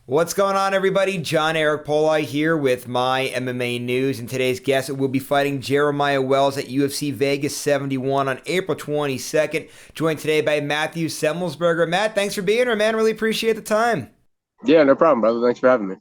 What's going on, everybody? John Eric Poli here with my MMA news, and today's guest will be fighting Jeremiah Wells at UFC Vegas 71 on April 22nd. Joined today by Matthew Semelsberger. Matt, thanks for being here, man. Really appreciate the time. Yeah, no problem, brother. Thanks for having me.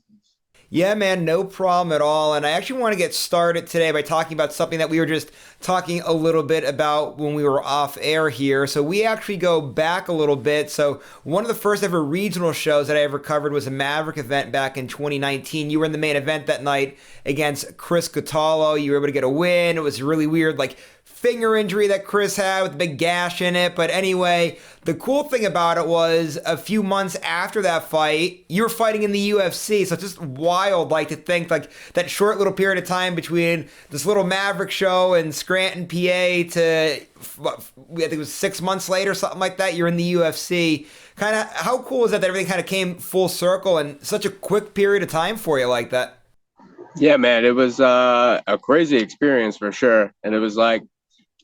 Yeah, man, no problem at all. And I actually want to get started today by talking about something that we were just talking a little bit about when we were off air here. So we actually go back a little bit. So one of the first ever regional shows that I ever covered was a Maverick event back in 2019. You were in the main event that night against Chris Cataldo. You were able to get a win. It was really weird, like finger injury that Chris had with a big gash in it. But anyway, the cool thing about it was a few months after that fight, you were fighting in the UFC. So it's just wild, like to think like that short little period of time between this little Maverick show in Scranton, PA to I think it was 6 months later, something like that. You're in the UFC. Kind of how cool is that everything kind of came full circle in such a quick period of time for you like that? Yeah, man, it was a crazy experience for sure. And it was like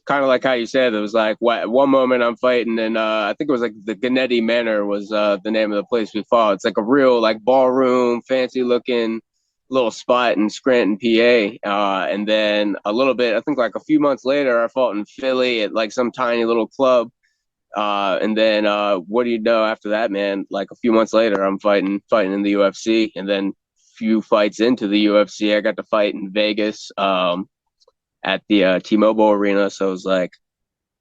kind of like how you said, it was like one moment I'm fighting, and I think it was like the Gennady Manor was the name of the place we fought. It's like a real like ballroom, fancy looking little spot in Scranton, PA. And then a little bit, I think like a few months later, I fought in Philly at like some tiny little club. And then what do you know after that, man? Like a few months later, I'm fighting in the UFC, and then few fights into the UFC, I got to fight in Vegas at the T-Mobile Arena. So it was like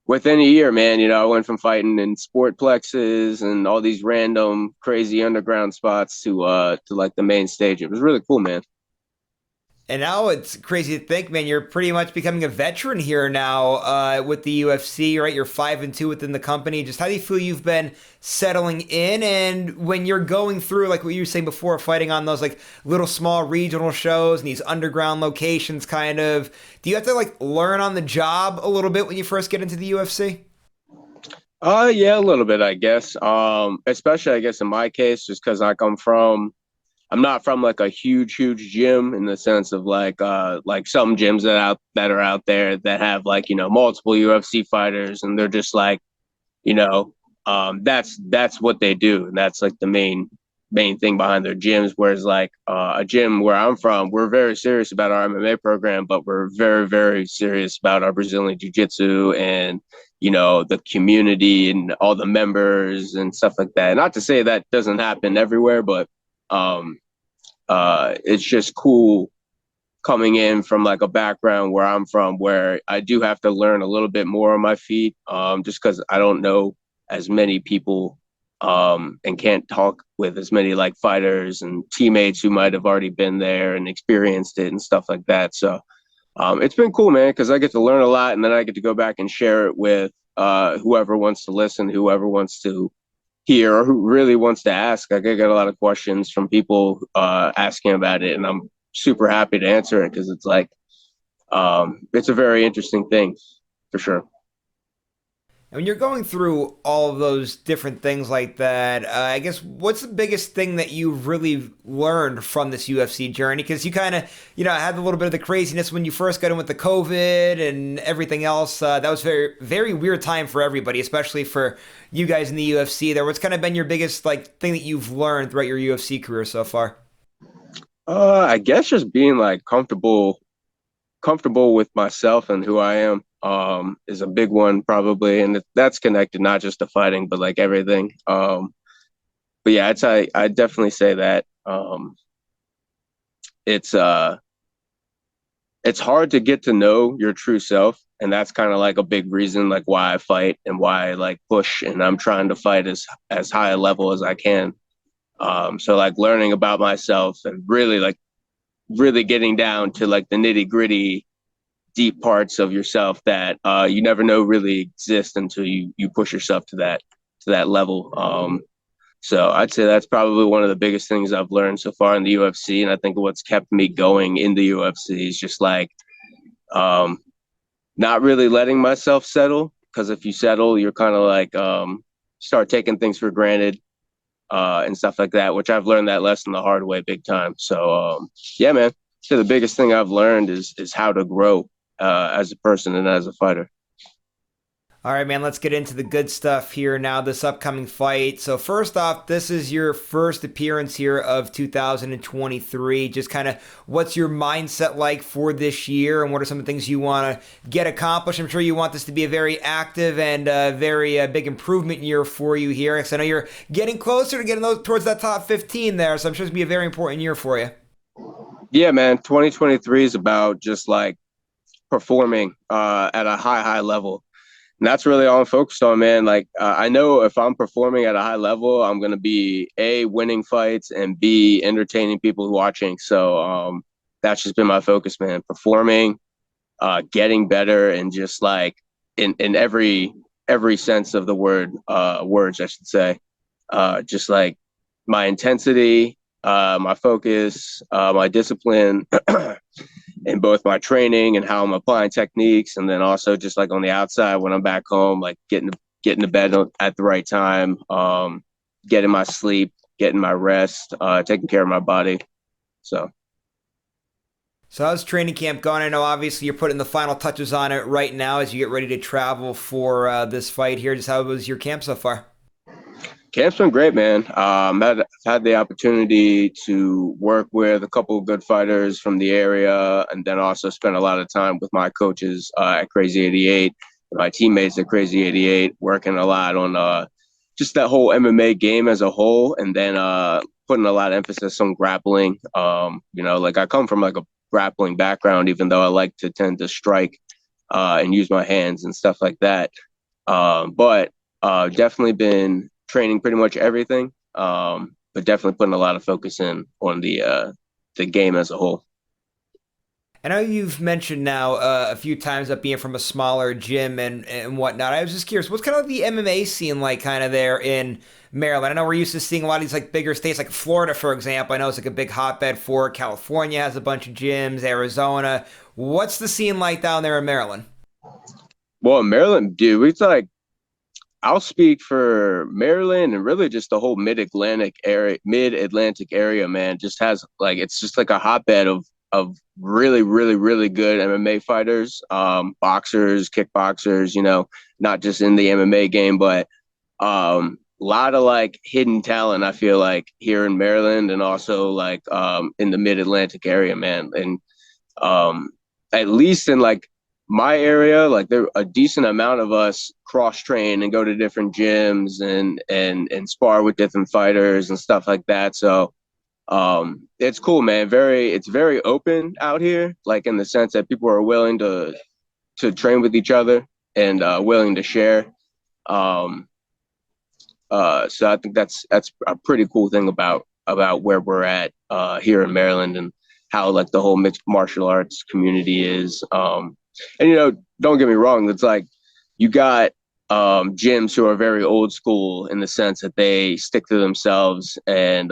within a year, man. I went from fighting in sportplexes and all these random crazy underground spots to like the main stage. It was really cool, man. And now it's crazy to think, man, you're pretty much becoming a veteran here now with the UFC, right? You're 5-2 within the company. Just how do you feel you've been settling in? And when you're going through, like what you were saying before, fighting on those like little small regional shows and these underground locations, kind of, do you have to like learn on the job a little bit when you first get into the UFC? Yeah, a little bit, I guess. Especially I guess in my case, just because I'm not from like a huge gym in the sense of like some gyms that are out there that have like, multiple UFC fighters, and they're just like, you know, that's what they do. And that's like the main thing behind their gyms. Whereas like a gym where I'm from, we're very serious about our MMA program, but we're very serious about our Brazilian Jiu-Jitsu and the community and all the members and stuff like that. Not to say that doesn't happen everywhere, but um, it's just cool coming in from like a background where I'm from, where I do have to learn a little bit more on my feet, just because I don't know as many people, and can't talk with as many like fighters and teammates who might have already been there and experienced it and stuff like that. So it's been cool, man, because I get to learn a lot, and then I get to go back and share it with whoever wants to listen, whoever wants to hear, or who really wants to ask. Like I get a lot of questions from people asking about it, and I'm super happy to answer it because it's like it's a very interesting thing for sure. And when you're going through all of those different things like that, I guess what's the biggest thing that you've really learned from this UFC journey? Because you kind of, had a little bit of the craziness when you first got in with the COVID and everything else. That was very weird time for everybody, especially for you guys in the UFC. There, what's kind of been your biggest like thing that you've learned throughout your UFC career so far? I guess just being like comfortable with myself and who I am is a big one probably, and that's connected not just to fighting but like everything. But yeah, I definitely say that it's it's hard to get to know your true self, and that's kind of like a big reason like why I fight and why I like push, and I'm trying to fight as high a level as I can. So like learning about myself and really getting down to like the nitty gritty deep parts of yourself that you never know really exist until you push yourself to that level. So I'd say that's probably one of the biggest things I've learned so far in the UFC, and I think what's kept me going in the UFC is just like um, not really letting myself settle, because if you settle, you're kind of like start taking things for granted and stuff like that, which I've learned that lesson the hard way big time. So yeah, man. So the biggest thing I've learned is how to grow as a person and as a fighter. All right, man, let's get into the good stuff here now, this upcoming fight. So, first off, this is your first appearance here of 2023. Just kind of what's your mindset like for this year, and what are some of the things you want to get accomplished? I'm sure you want this to be a very active and very big improvement year for you here, because I know you're getting closer to getting towards that top 15 there. So, I'm sure it's going to be a very important year for you. Yeah, man. 2023 is about just like performing at a high level. And that's really all I'm focused on, man. Like, I know if I'm performing at a high level, I'm going to be A, winning fights, and B, entertaining people watching. So that's just been my focus, man. Performing, getting better, and just like in every sense of the words, I should say. Just like my intensity, my focus, my discipline, in both my training and how I'm applying techniques, and then also just like on the outside when I'm back home, like getting to bed at the right time, getting my sleep, getting my rest, taking care of my body. So So, how's training camp going? I know obviously you're putting the final touches on it right now as you get ready to travel for this fight here. Just how was your camp so far? camp's been great, man. Had the opportunity to work with a couple of good fighters from the area, and then also spend a lot of time with my coaches at Crazy 88, my teammates at Crazy 88, working a lot on just that whole MMA game as a whole, and then putting a lot of emphasis on grappling. Like I come from like a grappling background, even though I like to tend to strike and use my hands and stuff like that. But definitely been training pretty much everything, but definitely putting a lot of focus in on the game as a whole. I know you've mentioned now a few times about being from a smaller gym and whatnot. I was just curious, what's kind of the MMA scene like kind of there in Maryland? I know we're used to seeing a lot of these like bigger states, like Florida, for example. I know it's like a big hotbed for it. California has a bunch of gyms, Arizona. What's the scene like down there in Maryland? Well, Maryland, dude, it's like I'll speak for Maryland and really just the whole mid Atlantic area, man. Just has like it's just like a hotbed of really good MMA fighters, boxers, kickboxers. Not just in the MMA game, but a lot of like hidden talent. I feel like here in Maryland and also like in the Mid Atlantic area, man. And um, at least in like my area, like there a decent amount of us cross train and go to different gyms and spar with different fighters and stuff like that. So it's cool, man. It's very open out here, like in the sense that people are willing to train with each other and willing to share. Um, so I think that's a pretty cool thing about where we're at here in Maryland and how like the whole mixed martial arts community is. And don't get me wrong, it's like you got gyms who are very old school in the sense that they stick to themselves and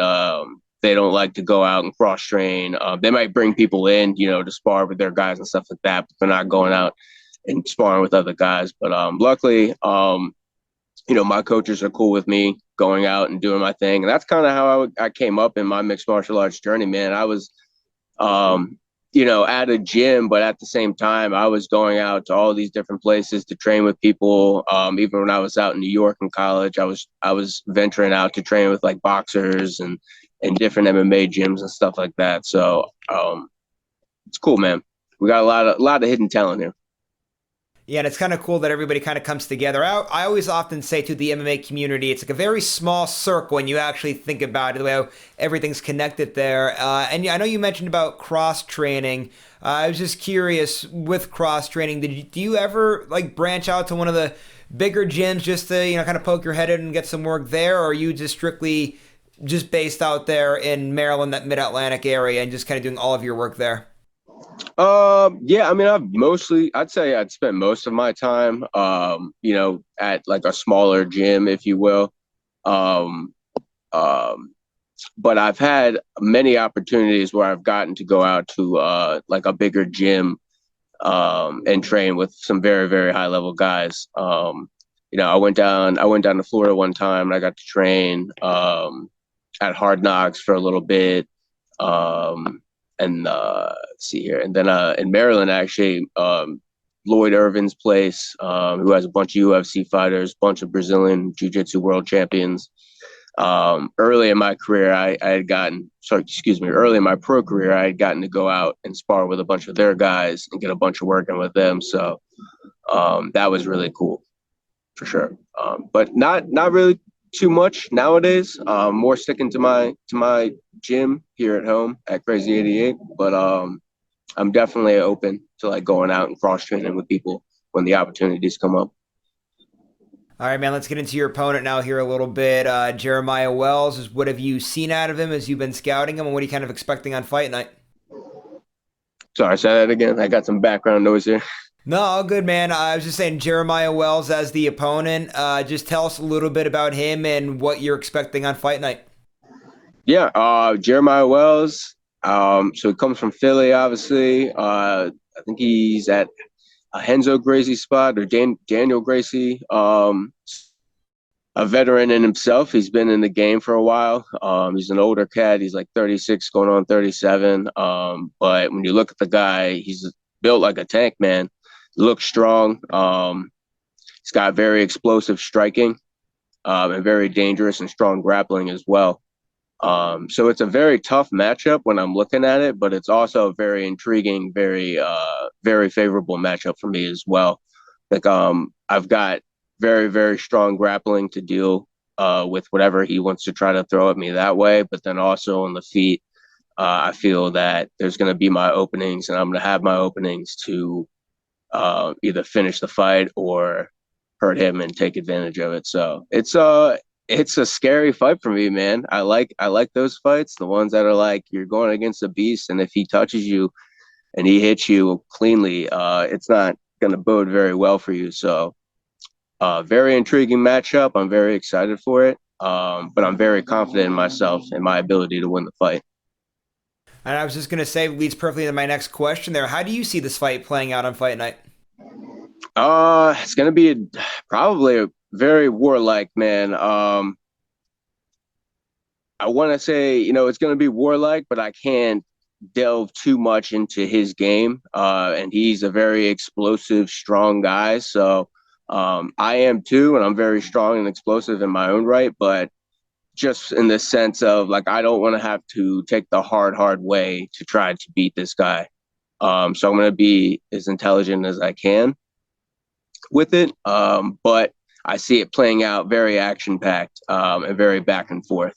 they don't like to go out and cross train. They might bring people in, to spar with their guys and stuff like that, but they're not going out and sparring with other guys. But luckily, my coaches are cool with me going out and doing my thing. And that's kind of how I came up in my mixed martial arts journey, man. I was, at a gym, but at the same time, I was going out to all these different places to train with people. Even when I was out in New York in college, I was venturing out to train with like boxers and different MMA gyms and stuff like that. So it's cool, man. We got a lot of hidden talent here. Yeah, and it's kind of cool that everybody kind of comes together. I always often say to the MMA community, it's like a very small circle when you actually think about it, the way how everything's connected there. And yeah, I know you mentioned about cross training. I was just curious with cross training, do you ever like branch out to one of the bigger gyms just to kind of poke your head in and get some work there, or are you just strictly just based out there in Maryland, that Mid Atlantic area, and just kind of doing all of your work there? Yeah, I mean, I'd say I'd spent most of my time, at like a smaller gym, if you will. Um, um, but I've had many opportunities where I've gotten to go out to like a bigger gym, and train with some very, very high level guys. I went down to Florida one time and I got to train, at Hard Knocks for a little bit. Um, and let's see here. And then in Maryland, actually, Lloyd Irvin's place, who has a bunch of UFC fighters, bunch of Brazilian Jiu-Jitsu world champions. Early in my career, early in my pro career, I had gotten to go out and spar with a bunch of their guys and get a bunch of working with them. So that was really cool for sure. But not really too much nowadays. More sticking to my gym here at home at Crazy 88. But I'm definitely open to like going out and cross training with people when the opportunities come up. All right, man, let's get into your opponent now here a little bit. Jeremiah Wells, what have you seen out of him as you've been scouting him, and what are you kind of expecting on fight night? Sorry, say that again. I got some background noise here. No, all good, man. I was just saying Jeremiah Wells as the opponent. Just tell us a little bit about him and what you're expecting on fight night. Yeah, Jeremiah Wells. So he comes from Philly, obviously. I think he's at a Henzo Gracie spot or Daniel Gracie. A veteran in himself. He's been in the game for a while. He's an older cat. He's like 36, going on 37. But when you look at the guy, he's built like a tank, man. He looks strong. He's got very explosive striking and very dangerous and strong grappling as well. So it's a very tough matchup when I'm looking at it, but it's also a very intriguing, very favorable matchup for me as well. Like I've got very, very strong grappling to deal with whatever he wants to try to throw at me that way. But then also on the feet, I feel that there's going to be my openings, and I'm going to have my openings to either finish the fight or hurt him and take advantage of it. So it's a scary fight for me, man. I like those fights, the ones that are like you're going against a beast, and if he touches you and he hits you cleanly, it's not going to bode very well for you. So very intriguing matchup. I'm very excited for it, but I'm very confident in myself and my ability to win the fight. And I was just going to say, leads perfectly into my next question there. How do you see this fight playing out on fight night? It's going to be probably a very warlike, man. I want to say, it's going to be warlike, but I can't delve too much into his game. And he's a very explosive, strong guy. So I am too, and I'm very strong and explosive in my own right. But just in the sense of like, I don't want to have to take the hard way to try to beat this guy. So I'm going to be as intelligent as I can with it. But I see it playing out very action packed and very back and forth.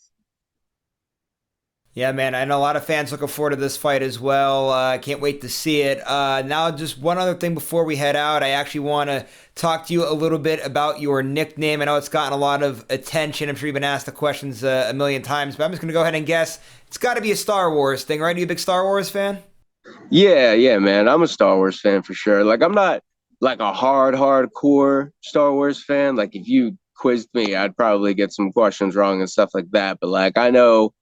Yeah, man, I know a lot of fans looking forward to this fight as well. I can't wait to see it. Now, just one other thing before we head out, I actually want to talk to you a little bit about your nickname. I know it's gotten a lot of attention. I'm sure you've been asked the questions a million times, but I'm just going to go ahead and guess. It's got to be a Star Wars thing, right? Are you a big Star Wars fan? Yeah, man. I'm a Star Wars fan for sure. Like I'm not like a hardcore Star Wars fan. Like if you quizzed me, I'd probably get some questions wrong and stuff like that. But like I know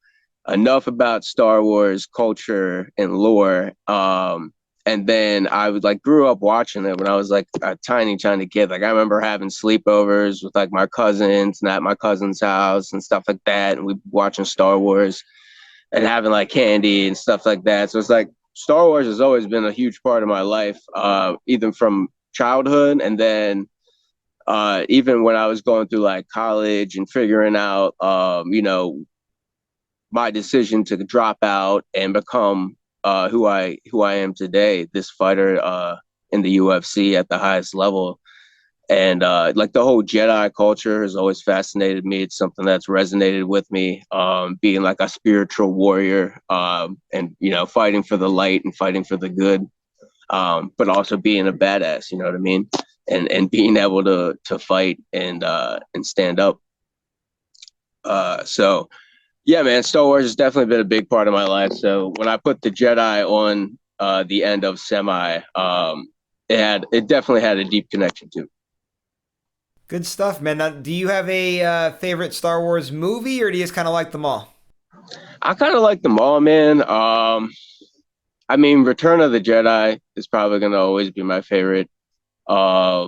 enough about Star Wars culture and lore. And then I would like grew up watching it when I was like a tiny kid. Like I remember having sleepovers with like my cousins and at my cousin's house and stuff like that. And we watching Star Wars and having like candy and stuff like that. So it's like Star Wars has always been a huge part of my life, even from childhood. And then even when I was going through like college and figuring out, my decision to drop out and become who I am today, this fighter in the UFC at the highest level. And like the whole Jedi culture has always fascinated me. It's something that's resonated with me, being like a spiritual warrior and, fighting for the light and fighting for the good, but also being a badass, you know what I mean? And being able to fight and stand up. So yeah, man, Star Wars has definitely been a big part of my life. So when I put the Jedi on the end of Semi, it definitely had a deep connection to. Good stuff, man. Now, do you have a favorite Star Wars movie, or do you just kind of like them all? I kind of like them all, man. I mean, Return of the Jedi is probably going to always be my favorite. But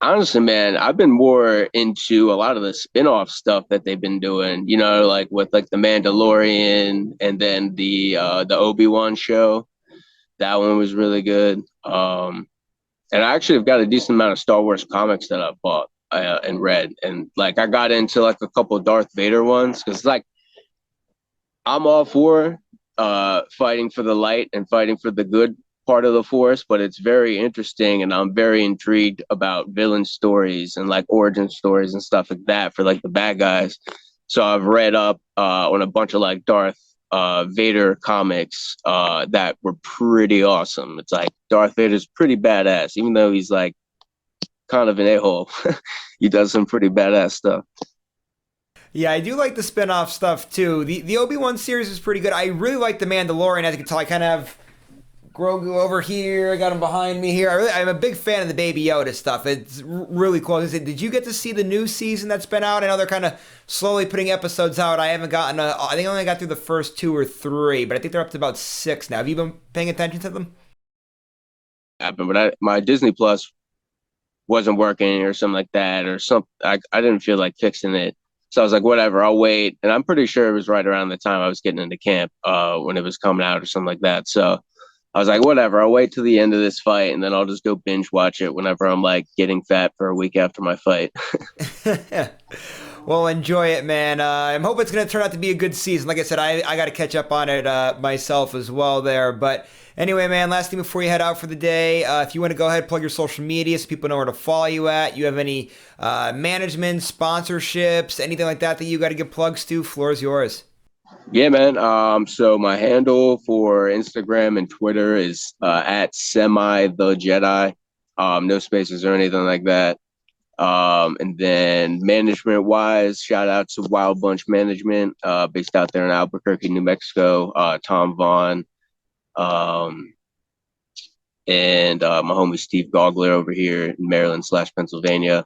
honestly, man, I've been more into a lot of the spin-off stuff that they've been doing, like with like the Mandalorian and then the Obi-Wan show. That one was really good. And I actually have got a decent amount of Star Wars comics that I bought and read, and like I got into like a couple of Darth Vader ones because like I'm all for fighting for the light and fighting for the good part of the Force, but it's very interesting, and I'm very intrigued about villain stories and like origin stories and stuff like that for like the bad guys. So I've read up on a bunch of like Darth Vader comics that were pretty awesome. It's like Darth Vader's pretty badass, even though he's like kind of an a-hole. He does some pretty badass stuff. Yeah, I do like the spin-off stuff too. The Obi-Wan series is pretty good. I really like the Mandalorian. As you can tell, I kind of have Grogu over here. I got him behind me here. I'm a big fan of the Baby Yoda stuff. It's really cool. Did you get to see the new season that's been out? I know they're kind of slowly putting episodes out. I haven't gotten I think I only got through the first two or three, but I think they're up to about six now. Have you been paying attention to them? Happened, but my Disney Plus wasn't working or something like that, or something. I didn't feel like fixing it. So I was like, whatever, I'll wait. And I'm pretty sure it was right around the time I was getting into camp when it was coming out or something like that. So I was like, whatever, I'll wait till the end of this fight and then I'll just go binge watch it whenever I'm like getting fat for a week after my fight. Well, enjoy it, man. I'm hoping it's going to turn out to be a good season. Like I said, I got to catch up on it myself as well there. But anyway, man, last thing before you head out for the day, if you want to go ahead and plug your social media so people know where to follow you at, you have any management, sponsorships, anything like that that you got to give plugs to, floor is yours. Yeah, man. So my handle for Instagram and Twitter is at semi the Jedi. No spaces or anything like that. And then management wise, shout out to Wild Bunch Management, based out there in Albuquerque, New Mexico. Tom Vaughn, um, and my homie Steve Gogler over here in Maryland / Pennsylvania.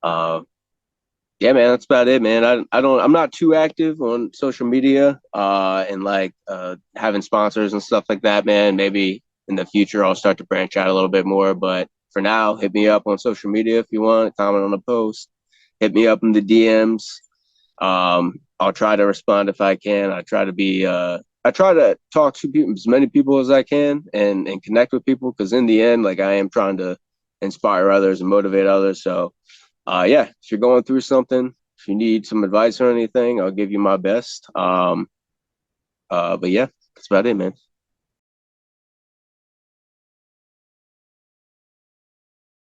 Uh, yeah, man, that's about it, man. I'm not too active on social media, and like having sponsors and stuff like that, man. Maybe in the future I'll start to branch out a little bit more, but for now, hit me up on social media if you want, comment on a post, hit me up in the DMs. I'll try to respond if I can. I try to talk to people, as many people as I can, and connect with people, because in the end, like I am trying to inspire others and motivate others. So yeah, if you're going through something, if you need some advice or anything, I'll give you my best. But yeah, that's about it, man.